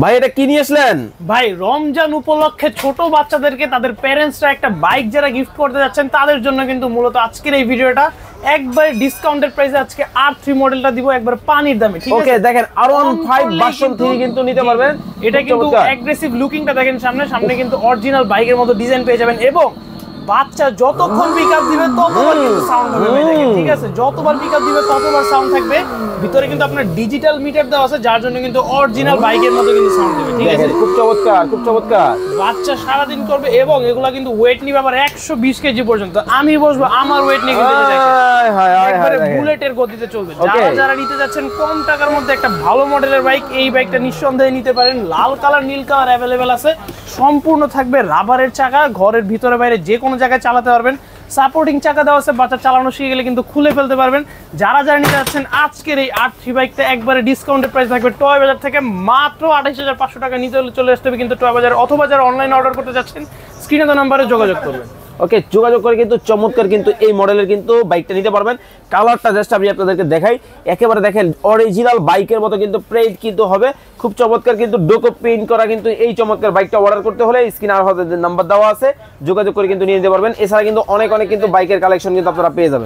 ভাই এটা কি নিয়ে আসলেন? ভাই রমজান উপলক্ষে ছোট বাচ্চাদেরকে তাদের প্যারেন্টসরা একটা বাইক যারা গিফট করতে যাচ্ছেন তাদের জন্য কিন্তু মূলত আজকের এই ভিডিওটা একবার ডিসকাউন্টেড প্রাইসে আজকে R3 মডেলটা দিব একবার পানির দামে। ঠিক আছে, ওকে দেখেন R15 ভার্সন 3 কিন্তু নিতে পারবেন। এটা কিন্তু অ্যাগ্রেসিভ লুকিংটা দেখেন, সামনে কিন্তু অরিজিনাল বাইকের মতো ডিজাইন পেয়ে যাবেন এবং বাচ্চা যতক্ষণ পিকআপ দিবে ততবার কিন্তু সাউন্ড হবে ভাই দেখেন। ঠিক আছে, যতবার পিকআপ দিবে ততবার সাউন্ড থাকবে। ভিতরে কিন্তু আপনার ডিজিটাল মিটার দেওয়া আছে যার জন্য কিন্তু অরিজিনাল বাইকের মতো কিন্তু সাউন্ড দেবে। ঠিক আছে, খুব চমৎকার, খুব চমৎকার। বাচ্চা সারা দিন করবে এবং এগুলা কিন্তু ওয়েট নিবে আবার 120 কেজি পর্যন্ত। আমি বসবো আমার ওয়েট নিয়ে কিন্তু একবারে বুলেটের গতিতে চলবে। যারা নিতে যাচ্ছেন কম টাকার মধ্যে একটা ভালো মডেলের বাইক, এই বাইকটা নিঃসন্দেহে নিতে পারেন। লাল কালার, নীল কালার অ্যাভেলেবেল আছে। সম্পূর্ণ থাকবে রাবারের চাকা, ঘরের ভিতরে বাইরে যে কোনো জায়গায় চালাতে পারবেন। সাপোর্টিং চাকা দেওয়া আছে, বাচ্চা চালানো শিখে গেলে কিন্তু খুলে ফেলতে পারবেন। যারা নিতে যাচ্ছেন আজকের এই R3 বাইকটা একবারে ডিসকাউন্টেড প্রাইস থাকবে টয় বাজার থেকে মাত্র 28,500 টাকা। নিতে হলে চলে আসতে হবে কিন্তু টয় বাজার, অথবা যারা অনলাইনে অর্ডার করতে যাচ্ছেন স্ক্রিনে দেওয়া নাম্বারে যোগাযোগ করবেন। ওকে, যোগাযোগ করে কিন্তু চমৎকার কিন্তু এই মডেলের কিন্তু বাইকটা নিতে পারবেন। কালারটা জাস্ট আমি আপনাদেরকে দেখাই, একেবারে দেখেন অরিজিনাল বাইকের মতো কিন্তু প্রেইড কিন্তু হবে। খুব চমৎকার কিন্তু ডোকো প্রিন্ট করা কিন্তু এই চমৎকার বাইকটা অর্ডার করতে হলে স্ক্রিনে আর নাম্বার দেওয়া আছে, যোগাযোগ করে কিন্তু নিয়ে নিতে পারবেন। এছাড়া কিন্তু অনেক কিন্তু বাইকের কালেকশন কিন্তু আপনারা পেয়ে যাবেন।